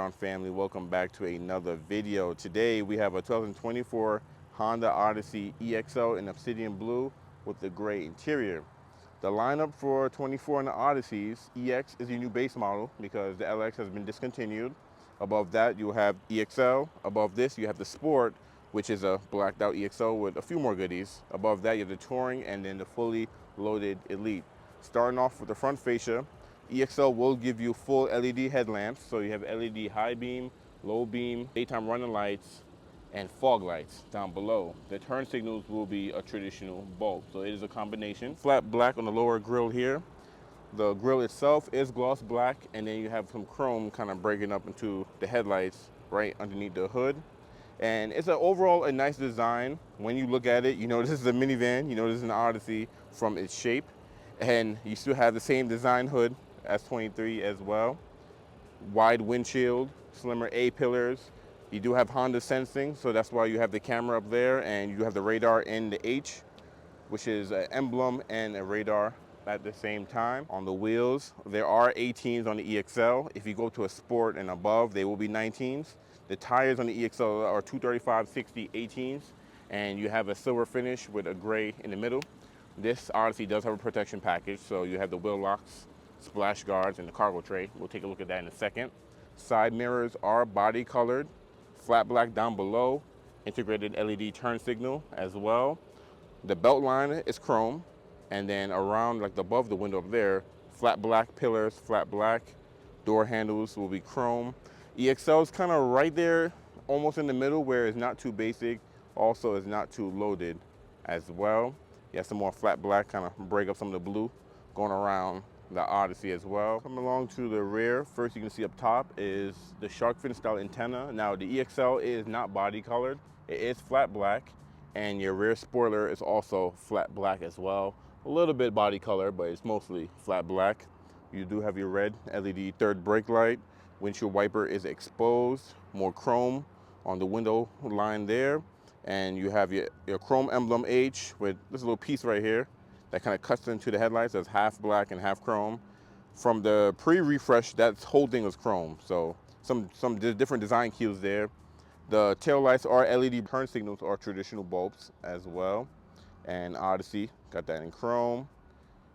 Walkaround family, welcome back to another video. Today we have a 2024 Honda Odyssey EXL in Obsidian blue with the gray interior. The lineup for 24 in the Odysseys, EX is your new base model because the LX has been discontinued. Above that you have EXL. Above this you have the Sport, which is a blacked out EXL with a few more goodies. Above that you have the Touring and then the fully loaded Elite. Starting off with the front fascia, EXL will give you full LED headlamps, so you have LED high beam, low beam, daytime running lights, and fog lights down below. The turn signals will be a traditional bulb, so it is a combination. Flat black on the lower grille here. The grille itself is gloss black, and then you have some chrome kind of breaking up into the headlights right underneath the hood. And it's overall a nice design. When you look at it, you know this is a minivan, you know this is an Odyssey from its shape, and you still have the same design hood as 23 as well. Wide windshield, slimmer A-pillars. You do have Honda sensing, so that's why you have the camera up there, and you have the radar in the H, which is an emblem and a radar at the same time. On the wheels, there are 18s on the EXL. If you go to a Sport and above, they will be 19s. The tires on the EXL are 235/60 18s, and you have a silver finish with a gray in the middle. This Odyssey does have a protection package, so you have the wheel locks, splash guards, and the cargo tray. We'll take a look at that in a second. Side mirrors are body colored, flat black down below, integrated LED turn signal as well. The belt line is chrome, and then around like above the window up there, flat black pillars, flat black. Door handles will be chrome. EXL is kind of right there, almost in the middle, where it's not too basic, also is not too loaded as well. You have some more flat black, kind of break up some of the blue going around the Odyssey as well. Coming along to the rear, first you can see up top is the shark fin style antenna. Now the EXL is not body colored, it is flat black, and your rear spoiler is also flat black as well. A little bit body color, but it's mostly flat black. You do have your red LED third brake light. Windshield wiper is exposed, more chrome on the window line there. And you have your chrome emblem H with this little piece right here that kind of cuts into the headlights. That's half black and half chrome. From the pre-refresh, that whole thing was chrome. So some different design cues there. The tail lights are LED turn signals or traditional bulbs as well. And Odyssey got that in chrome.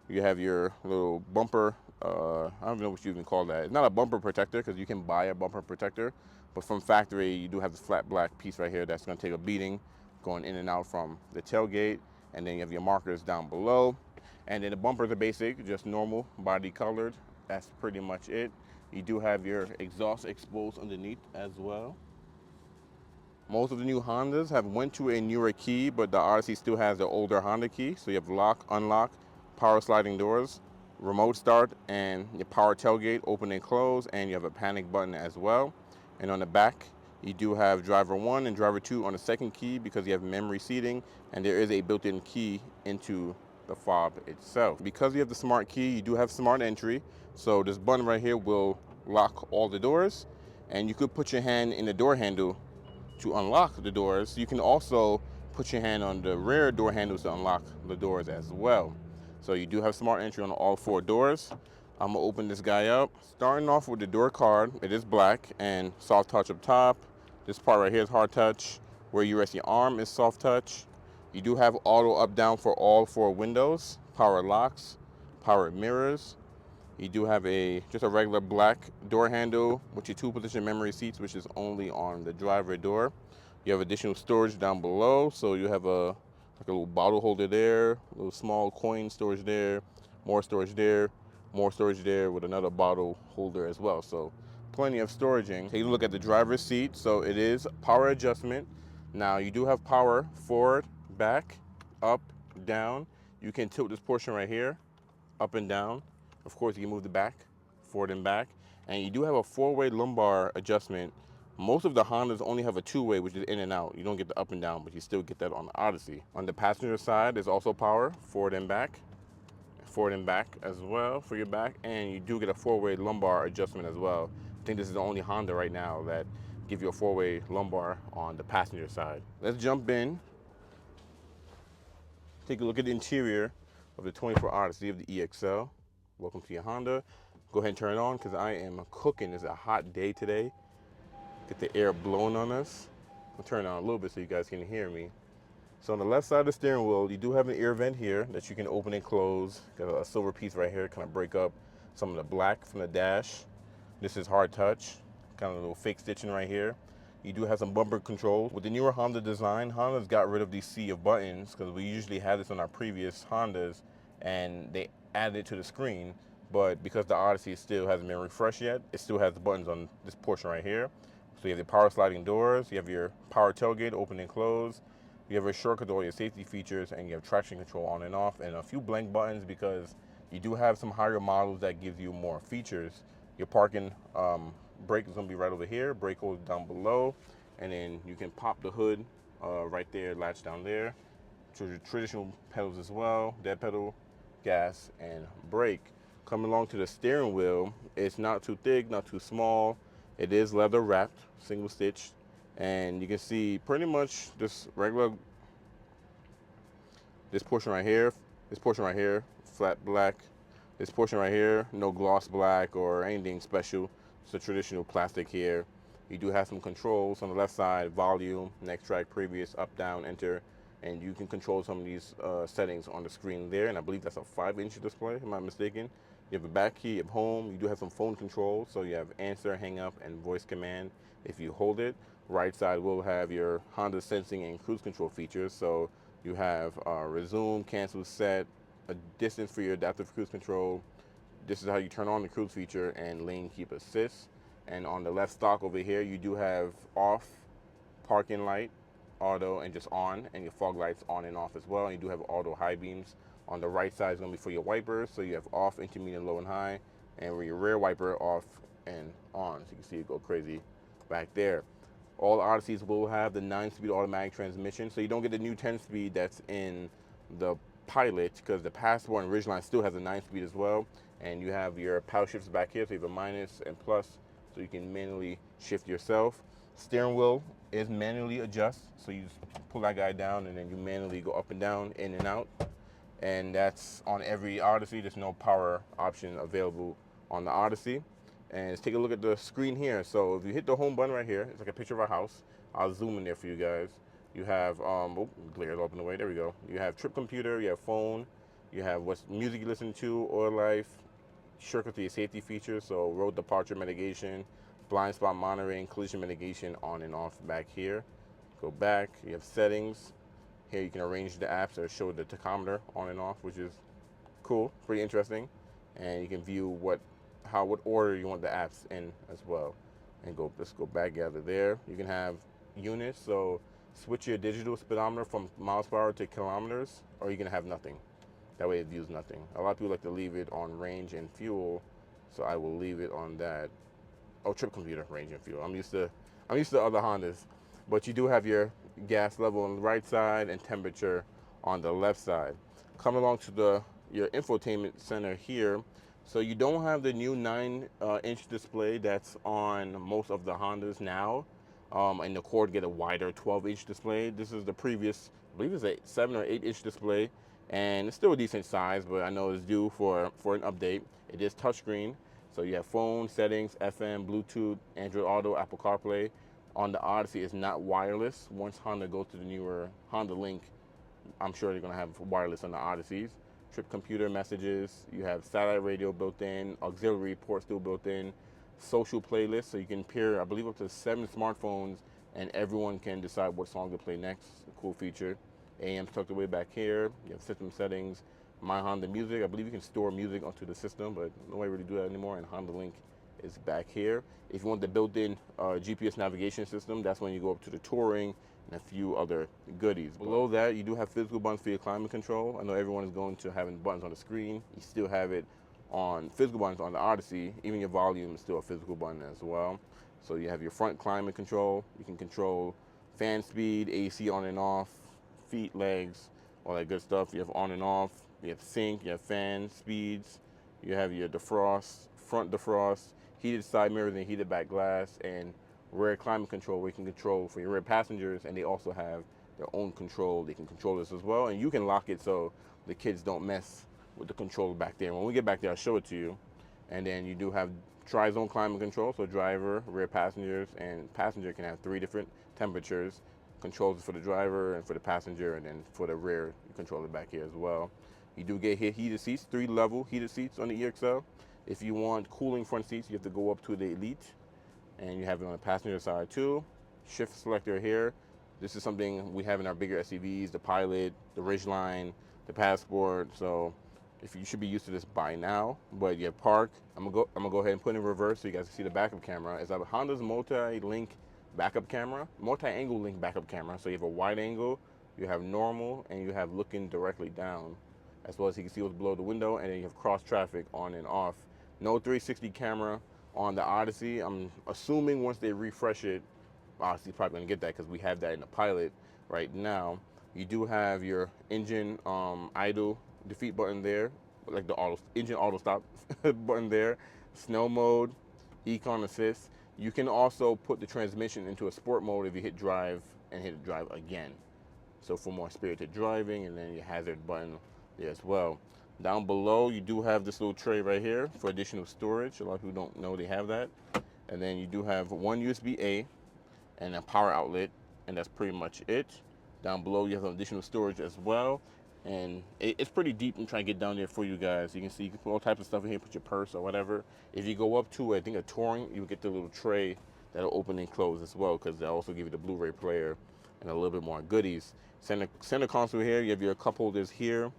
You have your little bumper, I don't know what you even call that. It's not a bumper protector because you can buy a bumper protector, but from factory you do have this flat black piece right here that's going to take a beating going in and out from the tailgate. And then you have your markers down below. And then the bumpers are basic, just normal body colored. That's pretty much it. You do have your exhaust exposed underneath as well. Most of the new Hondas have went to a newer key, but the Odyssey still has the older Honda key. So you have lock, unlock, power sliding doors, remote start, and your power tailgate open and close, and you have a panic button as well. And on the back, you do have driver 1 and driver 2 on the second key because you have memory seating, and there is a built-in key into the fob itself. Because you have the smart key, you do have smart entry. So this button right here will lock all the doors, and you could put your hand in the door handle to unlock the doors. You can also put your hand on the rear door handles to unlock the doors as well. So you do have smart entry on all 4 doors. I'm gonna open this guy up. Starting off with the door card, it is black and soft touch up top. This part right here is hard touch. Where you rest your arm is soft touch. You do have auto up down for all 4 windows, power locks, power mirrors. You do have just a regular black door handle with your 2-position memory seats, which is only on the driver door. You have additional storage down below, so you have like a little bottle holder there, a little small coin storage there, more storage there, more storage there with another bottle holder as well. So plenty of storaging. Take a look at the driver's seat. So it is power adjustment. Now you do have power forward, back, up, down. You can tilt this portion right here, up and down. Of course, you can move the back, forward and back. And you do have a 4-way lumbar adjustment. Most of the Hondas only have a 2-way, which is in and out. You don't get the up and down, but you still get that on the Odyssey. On the passenger side, there's also power, forward and back as well for your back. And you do get a 4-way lumbar adjustment as well. I think this is the only Honda right now that give you a 4-way lumbar on the passenger side. Let's jump in. Take a look at the interior of the 24 Odyssey of the EXL. Welcome to your Honda. Go ahead and turn it on because I am cooking. It's a hot day today. Get the air blowing on us. I'll turn it on a little bit so you guys can hear me. So on the left side of the steering wheel, you do have an air vent here that you can open and close. Got a silver piece right here, kind of break up some of the black from the dash. This is hard touch, kind of a little fake stitching right here. You do have some bumper controls. With the newer Honda design, Honda's got rid of these sea of buttons because we usually had this on our previous Hondas and they added it to the screen. But because the Odyssey still hasn't been refreshed yet, it still has the buttons on this portion right here. So you have the power sliding doors, you have your power tailgate open and close, you have a shortcut to all your safety features, and you have traction control on and off, and a few blank buttons because you do have some higher models that give you more features. Your parking brake is going to be right over here, brake holds down below, and then you can pop the hood right there, latch down there. Traditional pedals as well, dead pedal, gas, and brake. Coming along to the steering wheel, it's not too thick, not too small. It is leather wrapped, single stitched, and you can see pretty much this regular, this portion right here, flat black. This portion right here, no gloss black or anything special. It's a traditional plastic here. You do have some controls on the left side, volume, next track, previous, up, down, enter, and you can control some of these settings on the screen there, and I believe that's a 5-inch display, if I'm not mistaken. You have a back key, you have home, you do have some phone controls, so you have answer, hang up, and voice command if you hold it. Right side will have your Honda sensing and cruise control features, so you have resume, cancel, set, a distance for your adaptive cruise control. This is how you turn on the cruise feature, and lane keep assist. And on the left stalk over here, you do have off, parking light, auto, and just on, and your fog lights on and off as well. And you do have auto high beams. On the right side is going to be for your wipers, so you have off, intermediate, low, and high, and with your rear wiper off and on, so you can see it go crazy back there. All Odysseys will have the 9-speed automatic transmission, so you don't get the new 10-speed that's in the Pilot, because the past one, Ridgeline, still has a 9-speed as well. And you have your power shifts back here, so you have a minus and plus, so you can manually shift yourself. Steering wheel is manually adjust, so you just pull that guy down and then you manually go up and down, in and out. And that's on every Odyssey. There's no power option available on the Odyssey. And let's take a look at the screen here. So if you hit the home button right here, it's like a picture of our house. I'll zoom in there for you guys. You have, glares open the way, there we go. You have trip computer, you have phone, you have what music you listen to, oil life, shortcut to your safety features, so road departure mitigation, blind spot monitoring, collision mitigation on and off back here. Go back, you have settings. Here you can arrange the apps that show the tachometer on and off, which is cool, pretty interesting. And you can view what order you want the apps in as well. And let's go back, gather there. You can have units, so switch your digital speedometer from miles per hour to kilometers, or you can have nothing. That way it views nothing. A lot of people like to leave it on range and fuel, so I will leave it on that. Oh, trip computer, range and fuel. I'm used to other Hondas, but you do have your gas level on the right side and temperature on the left side. Come along to your infotainment center here. So you don't have the new 9-inch display that's on most of the Hondas now. And the Accord get a wider 12-inch display. This is the previous, I believe it's a 7 or 8-inch display, and it's still a decent size, but I know it's due for an update. It is touchscreen, so you have phone, settings, FM, Bluetooth, Android Auto, Apple CarPlay. On the Odyssey, it's not wireless. Once Honda goes to the newer Honda Link, I'm sure they're gonna have wireless on the Odysseys. Trip computer messages, you have satellite radio built in, auxiliary port still built in, social playlist, so you can pair, I believe, up to 7 smartphones, and everyone can decide what song to play next. A cool feature. AM's tucked away back here. You have system settings, My Honda Music. I believe you can store music onto the system, but nobody really do that anymore. And Honda Link is back here. If you want the built-in GPS navigation system, that's when you go up to the Touring and a few other goodies. Below that, you do have physical buttons for your climate control. I know everyone is going to having buttons on the screen. You still have it on physical buttons on the Odyssey. Even your volume is still a physical button as well. So you have your front climate control. You can control fan speed, AC on and off, feet, legs, all that good stuff. You have on and off. You have sync. You have fan speeds. You have your defrost, front defrost, heated side mirrors and heated back glass, and rear climate control where you can control for your rear passengers, and they also have their own control. They can control this as well, and you can lock it so the kids don't mess with the controller back there. When we get back there, I'll show it to you. And then you do have tri-zone climate control, so driver, rear passengers, and passenger can have 3 different temperatures. Controls for the driver and for the passenger, and then for the rear, you control it back here as well. You do get heated seats, 3-level heated seats on the EXL. If you want cooling front seats, you have to go up to the Elite, and you have it on the passenger side too. Shift selector here. This is something we have in our bigger SUVs, the Pilot, the Ridgeline, the Passport. So if you should be used to this by now, but you have park. I'm gonna go ahead and put it in reverse so you guys can see the backup camera. It's a Honda's multi-link backup camera, multi-angle link backup camera. So you have a wide angle, you have normal, and you have looking directly down, as well as you can see what's below the window, and then you have cross traffic on and off. No 360 camera on the Odyssey. I'm assuming once they refresh it, Odyssey's probably gonna get that because we have that in the Pilot right now. You do have your engine idle defeat button there, like the engine auto stop button there, snow mode, econ assist. You can also put the transmission into a sport mode if you hit drive and hit drive again. So for more spirited driving, and then your hazard button there as well. Down below, you do have this little tray right here for additional storage. A lot of people don't know they have that. And then you do have one USB-A and a power outlet, and that's pretty much it. Down below, you have some additional storage as well. And it's pretty deep. I'm trying to get down there for you guys. You can see you can put all types of stuff in here, put your purse or whatever. If you go up to, I think, a Touring, you get the little tray that'll open and close as well, because they'll also give you the Blu-ray player and a little bit more goodies. Center console here, you have your cup holders here.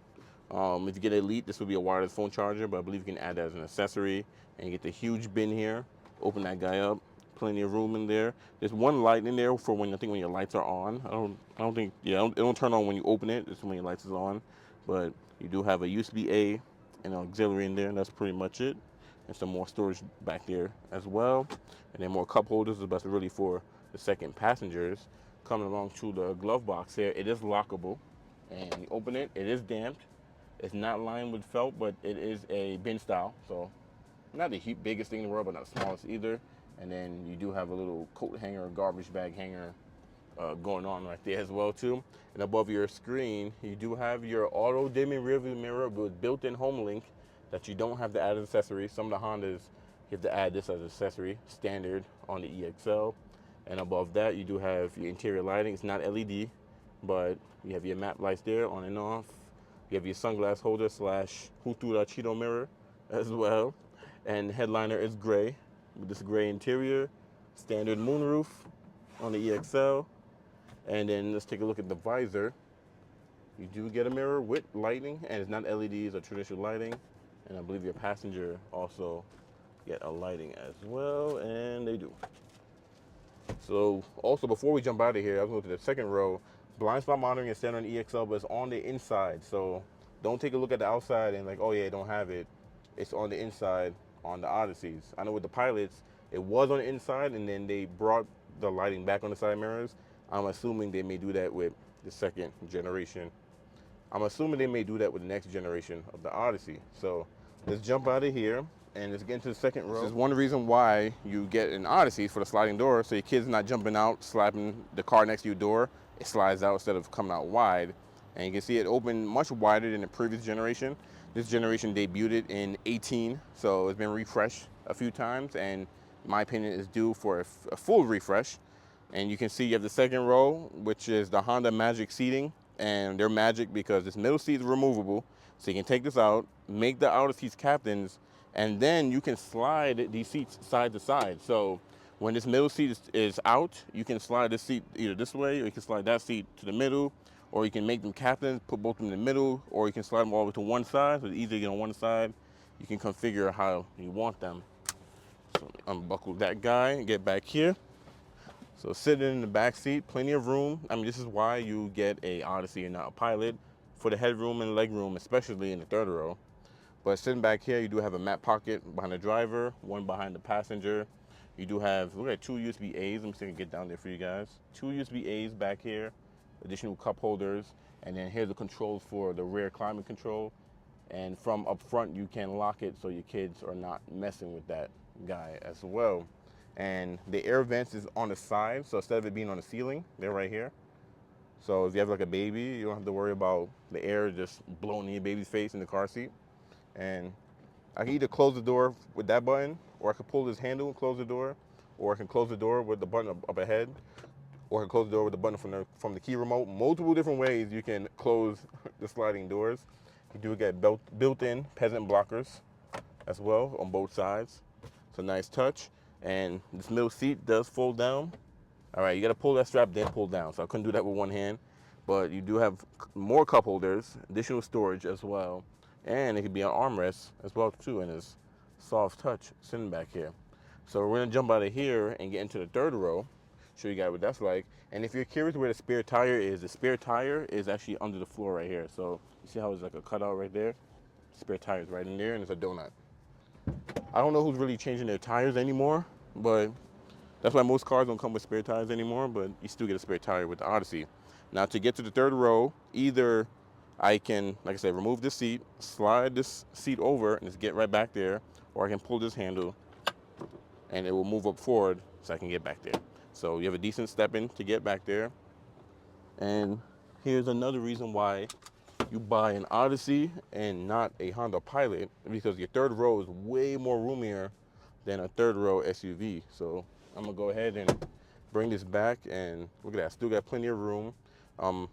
If you get Elite, this will be a wireless phone charger, but I believe you can add that as an accessory. And you get the huge bin here. Open that guy up. Plenty of room in there. There's one light in there for when when your lights are on. I don't think it don't turn on when you open it. It's when your lights is on. But you do have a USB-A and an auxiliary in there, and that's pretty much it. And some more storage back there as well. And then more cup holders, but that's really for the second passengers. Coming along to the glove box here, it is lockable. And you open it, it is damped. It's not lined with felt, but it is a bin style. So not the biggest thing in the world, but not the smallest either. And then you do have a little coat hanger, garbage bag hanger going on right there as well too. And above your screen, you do have your auto dimming rearview mirror with built-in home link that you don't have to add as accessory. Some of the Hondas, you have to add this as an accessory, standard on the EXL. And above that, you do have your interior lighting. It's not LED, but you have your map lights there on and off. You have your sunglass holder / Hutura Cheeto mirror as well. And the headliner is gray with this gray interior, standard moonroof on the EXL. And then let's take a look at the visor. You do get a mirror with lighting, and it's not LEDs or traditional lighting. And I believe your passenger also get a lighting as well, and they do. So also, before we jump out of here, I was going to the second row. Blind spot monitoring is standard on EXL, but it's on the inside. So don't take a look at the outside and like, oh yeah, don't have it. It's on the inside on the Odysseys. I know with the Pilots, it was on the inside, and then they brought the lighting back on the side mirrors. I'm assuming they may do that with the second generation. I'm assuming they may do that with the next generation of the Odyssey. So let's jump out of here and let's get into the second row. This is one reason why you get an Odyssey for the sliding door, so your kid's not jumping out, slapping the car next to your door. It slides out instead of coming out wide. And you can see it opened much wider than the previous generation. This generation debuted it in 18, so it's been refreshed a few times, and in my opinion, is due for a full refresh. And you can see you have the second row, which is the Honda Magic seating, and they're magic because this middle seat is removable, so you can take this out, make the outer seats captains, and then you can slide these seats side to side. So when this middle seat is out, you can slide this seat either this way, or you can slide that seat to the middle, or you can make them captains, put both of them in the middle, or you can slide them all the way to one side, so it's easier to get on one side. You can configure how you want them. So unbuckle that guy and get back here. So sitting in the back seat, plenty of room. I mean, this is why you get a Odyssey and not a Pilot, for the headroom and leg room, especially in the third row. But sitting back here, you do have a map pocket behind the driver, one behind the passenger. You do have, look at 2 USB-As. Let me see if I can get down there for you guys. 2 USB-As back here, additional cup holders, and then here's the controls for the rear climate control. And from up front, you can lock it so your kids are not messing with that guy as well. And the air vents is on the side, so instead of it being on the ceiling, they're right here. So if you have like a baby, you don't have to worry about the air just blowing in your baby's face in the car seat. And I can either close the door with that button, or I can pull this handle and close the door, or I can close the door with the button up ahead, or I can close the door with the button from the key remote. Multiple different ways you can close the sliding doors. You do get built-in peasant blockers as well on both sides. It's a nice touch. And this middle seat does fold down. All right, you got to pull that strap, then pull down. So I couldn't do that with one hand. But you do have more cup holders, additional storage as well. And it could be an armrest as well too, and it's soft touch sitting back here. So we're gonna jump out of here and get into the third row, show you guys what that's like. And if you're curious where the spare tire is, the spare tire is actually under the floor right here. So you see how there's like a cutout right there? Spare tire is right in there, and it's a donut. I don't know who's really changing their tires anymore, but that's why most cars don't come with spare tires anymore, but you still get a spare tire with the Odyssey. Now to get to the third row, either I can, like I said, remove this seat, slide this seat over and just get right back there, or I can pull this handle and it will move up forward so I can get back there. So you have a decent step in to get back there. And here's another reason why you buy an Odyssey and not a Honda Pilot, because your third row is way more roomier than a third row SUV. So I'm gonna go ahead and bring this back, and look at that, still got plenty of room.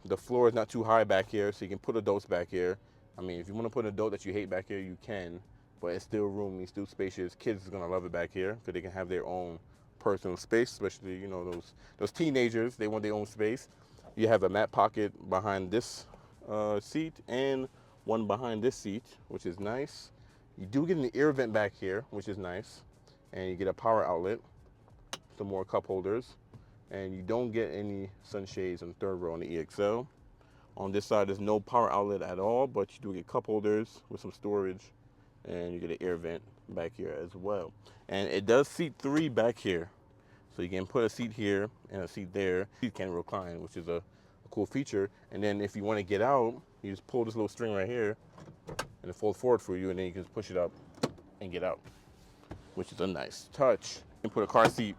The floor is not too high back here, so you can put adults back here. I mean, if you want to put an adult that you hate back here, you can, but it's still roomy, still spacious. Kids are gonna love it back here because they can have their own personal space, especially, you know, those teenagers, they want their own space. You have a mat pocket behind this seat and one behind this seat, which is nice. You do get an ear vent back here, which is nice, and you get a power outlet, some more cup holders, and you don't get any sunshades on the third row on the EXL. On this side, there's no power outlet at all, but you do get cup holders with some storage, and you get an air vent back here as well. And it does seat 3 back here, so you can put a seat here and a seat there. You can recline, which is a cool feature. And then if you want to get out, you just pull this little string right here, and it folds forward for you, and then you can just push it up and get out, which is a nice touch. You can put a car seat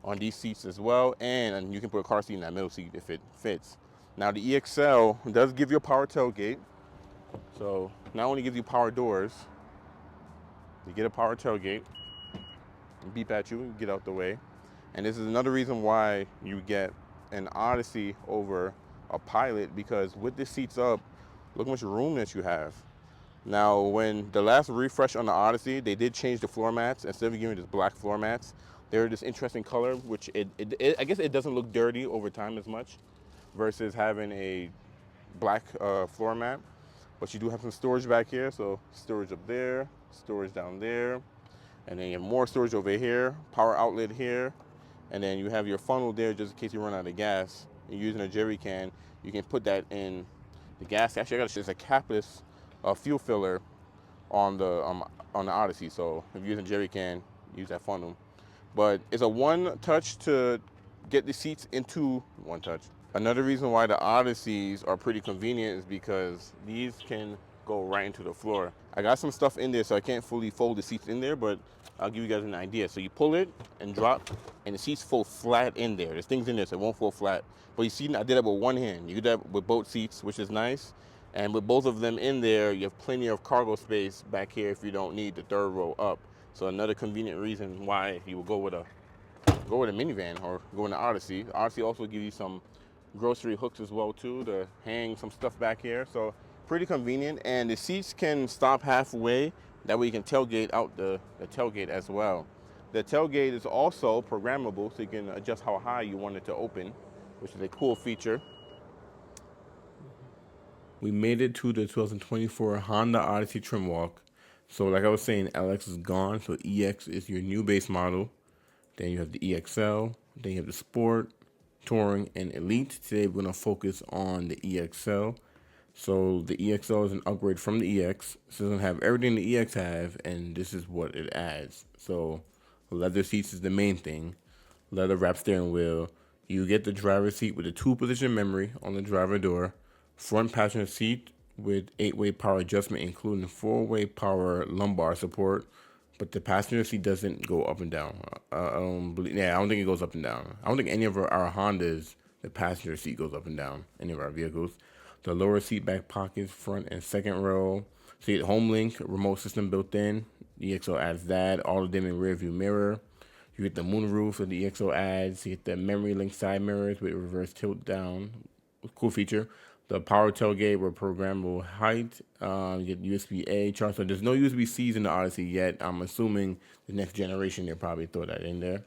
on these seats as well, and you can put a car seat in that middle seat if it fits. Now the EXL does give you a power tailgate, so not only gives you power doors, you get a power tailgate, beep at you, get out the way. And this is another reason why you get an Odyssey over a Pilot, because with the seats up, look how much room that you have. Now, when the last refresh on the Odyssey, they did change the floor mats. Instead of giving you this black floor mats, they're this interesting color, which I guess it doesn't look dirty over time as much versus having a black floor mat. But you do have some storage back here, so storage up there, storage down there, and then you have more storage over here, power outlet here, and then you have your funnel there just in case you run out of gas. You're using a jerry can, you can put that in the gas. Actually, I got it's a capless fuel filler on the Odyssey, so if you're using a jerry can, use that funnel. But it's a one touch to get the seats into one touch. Another reason why the Odysseys are pretty convenient is because these can go right into the floor. I got some stuff in there, so I can't fully fold the seats in there, but I'll give you guys an idea. So you pull it and drop, and the seats fold flat in there. There's things in there, so it won't fold flat. But you see, I did that with one hand. You do that with both seats, which is nice. And with both of them in there, you have plenty of cargo space back here if you don't need the third row up. So another convenient reason why you will go with a minivan or go in the Odyssey. The Odyssey also gives you some grocery hooks as well too to hang some stuff back here. So pretty convenient, and the seats can stop halfway. That way you can tailgate out the tailgate as well. The tailgate is also programmable, so you can adjust how high you want it to open, which is a cool feature. We made it to the 2024 Honda Odyssey trim walk. So like I was saying, LX is gone, so EX is your new base model. Then you have the EXL, then you have the Sport, Touring, and Elite. Today we're going to focus on the EXL. So the EXL is an upgrade from the EX. So it doesn't have everything the EX have, and this is what it adds. So leather seats is the main thing. Leather wrap steering wheel. You get the driver's seat with a 2-position memory on the driver door. Front passenger seat with 8-way power adjustment, including 4-way power lumbar support. But the passenger seat doesn't go up and down. I don't think it goes up and down. I don't think any of our Hondas, the passenger seat goes up and down, any of our vehicles. The lower seat back pockets, front and second row. So you get home link, remote system built in. The EXO adds that. Auto dimming rear view mirror. You get the moonroof that the EXO adds. You get the memory link side mirrors with reverse tilt down. Cool feature. The power tailgate with programmable height. You get USB-A charge. So there's no USB-Cs in the Odyssey yet. I'm assuming the next generation they'll probably throw that in there.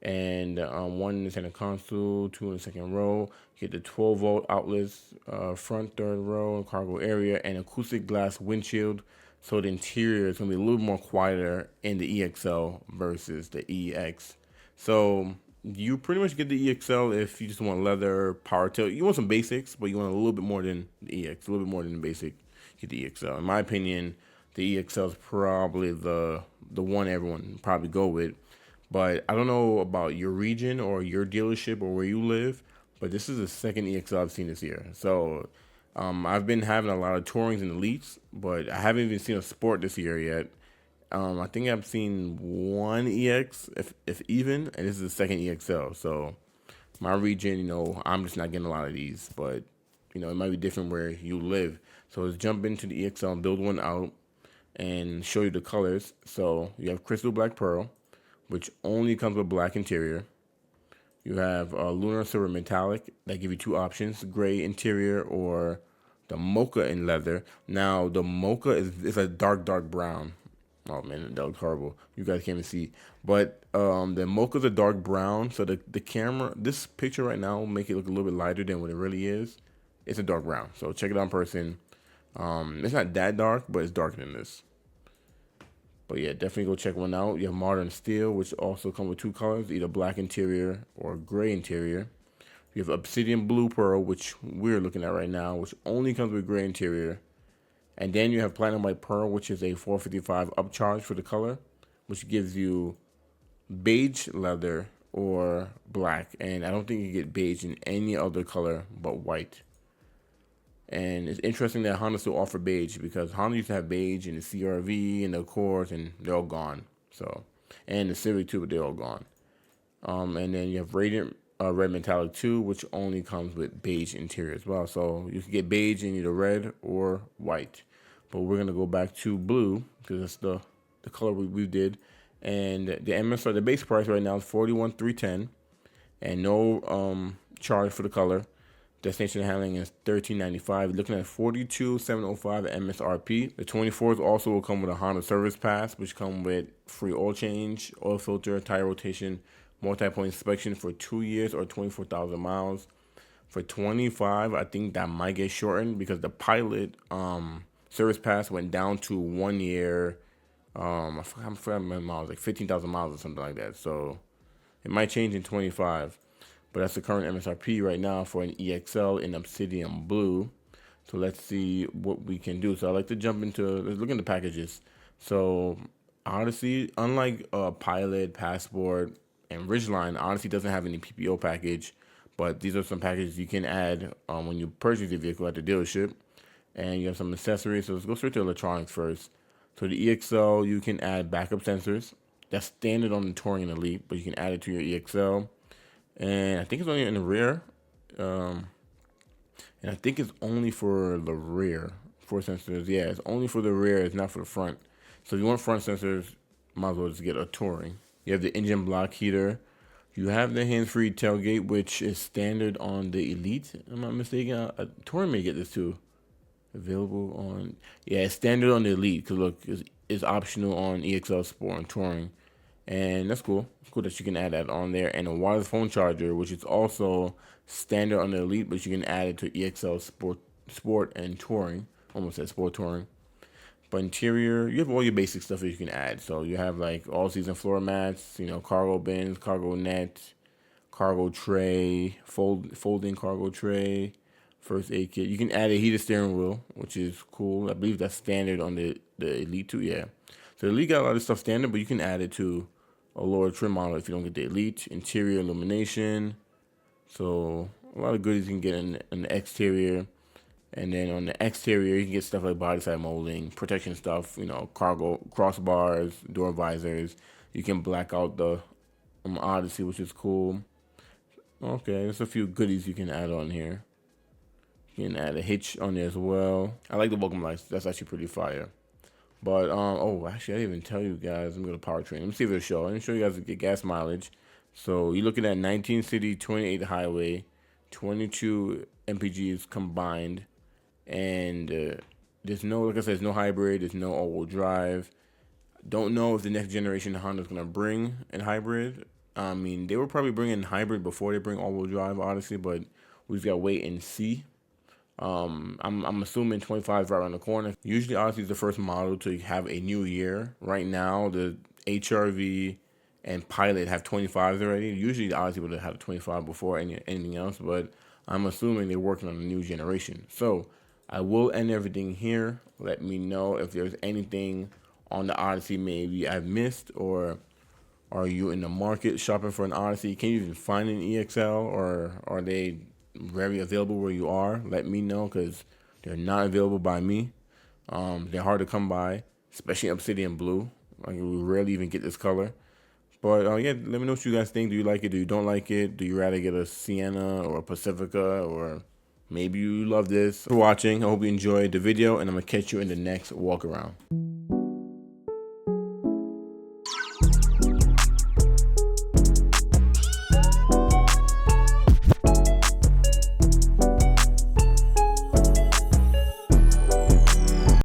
And one in the center console, two in the second row. You get the 12-volt outlets, front third row, cargo area, and acoustic glass windshield. So the interior is going to be a little more quieter in the EXL versus the EX. So you pretty much get the EXL if you just want leather, power tail. You want some basics, but you want a little bit more than the EX, a little bit more than the basic. You get the EXL. In my opinion, the EXL is probably the one everyone probably go with. But I don't know about your region or your dealership or where you live, but this is the second EXL I've seen this year. So I've been having a lot of tourings and elites, but I haven't even seen a sport this year yet. I think I've seen one EX, if even, and this is the second EXL. So my region, I'm just not getting a lot of these, but it might be different where you live. So let's jump into the EXL and build one out and show you the colors. So you have Crystal Black Pearl, which only comes with black interior. You have Lunar Silver Metallic that give you two options, gray interior or the mocha in leather. Now, the mocha is a dark brown. Oh, man, that looks horrible. You guys can't even see. But the mocha is a dark brown, so the camera, this picture right now will make it look a little bit lighter than what it really is. It's a dark brown, so check it out in person. It's not that dark, but it's darker than this. But yeah, definitely go check one out. You have Modern Steel, which also come with two colors, either black interior or gray interior. You have Obsidian Blue Pearl, which we're looking at right now, which only comes with gray interior. And then you have Platinum White Pearl, which is a 455 upcharge for the color, which gives you beige leather or black. And I don't think you get beige in any other color but white. And it's interesting that Honda still offer beige because Honda used to have beige in the CR-V and the Accords, and they're all gone. So, and the Civic too, but they're all gone. And then you have Radiant Red Metallic 2, which only comes with beige interior as well. So you can get beige in either red or white. But we're gonna go back to blue because that's the color we did. And the MSR, the base price right now is $41,310, and no charge for the color. Destination handling is $13.95. Looking at $42,705 MSRP. The 24s also will come with a Honda Service Pass, which come with free oil change, oil filter, tire rotation, multi-point inspection for 2 years or 24,000 miles. For 25, I think that might get shortened because the Pilot Service Pass went down to 1 year. I forgot how many miles, like 15,000 miles or something like that. So it might change in 25. But that's the current MSRP right now for an EXL in Obsidian Blue. So let's see what we can do. So I like to jump into, let's look into packages. So Odyssey, unlike Pilot, Passport, and Ridgeline, Odyssey doesn't have any PPO package. But these are some packages you can add when you purchase the vehicle at the dealership. And you have some accessories. So let's go straight to electronics first. So the EXL, you can add backup sensors. That's standard on the Touring and Elite, but you can add it to your EXL. And I think it's only in the rear. And I think it's only for the rear. 4 sensors. Yeah, it's only for the rear. It's not for the front. So if you want front sensors, might as well just get a Touring. You have the engine block heater. You have the hands-free tailgate, which is standard on the Elite. Am I mistaken? Touring may get this too. Available on... Yeah, it's standard on the Elite. Because look, it's optional on EXL Sport and Touring. And that's cool. It's cool that you can add that on there. And a wireless phone charger, which is also standard on the Elite, but you can add it to EXL Sport and Touring. Almost said Sport Touring. But interior, you have all your basic stuff that you can add. So you have like all-season floor mats, cargo bins, cargo net, cargo tray, folding cargo tray, first aid kit. You can add a heated steering wheel, which is cool. I believe that's standard on the Elite too. Yeah. So the Elite got a lot of stuff standard, but you can add it to a lower trim model if you don't get the Elite. Interior illumination. So a lot of goodies you can get in the exterior. And then on the exterior, you can get stuff like body side molding, protection stuff, cargo crossbars, door visors. You can black out the Odyssey, which is cool. Okay, there's a few goodies you can add on here. You can add a hitch on there as well. I like the welcome lights. That's actually pretty fire. But oh, actually, I didn't even tell you guys. Let me go to powertrain. Let me see if it'll show. Let me show you guys the gas mileage. So you're looking at 19 city, 28 highway, 22 MPGs combined, and there's no, like I said, there's no hybrid. There's no all-wheel drive. Don't know if the next generation Honda's gonna bring a hybrid. I mean, they were probably bringing hybrid before they bring all-wheel drive, honestly, but we just gotta wait and see. I'm assuming 25 is right around the corner. Usually, Odyssey is the first model to have a new year. Right now, the HRV and Pilot have 25s already. Usually, the Odyssey would have had a 25 before anything else, but I'm assuming they're working on a new generation. So I will end everything here. Let me know if there's anything on the Odyssey maybe I've missed, or are you in the market shopping for an Odyssey? Can you even find an EXL, or are they very available where you are? Let me know, because they're not available by me. They're hard to come by, especially Obsidian blue. Like, we rarely even get this color. But yeah, let me know what you guys think. Do you like it? Do you don't like it? Do you rather get a Sienna or a Pacifica, or maybe you love this? For watching, I hope you enjoyed the video, and I'm gonna catch you in the next walk around.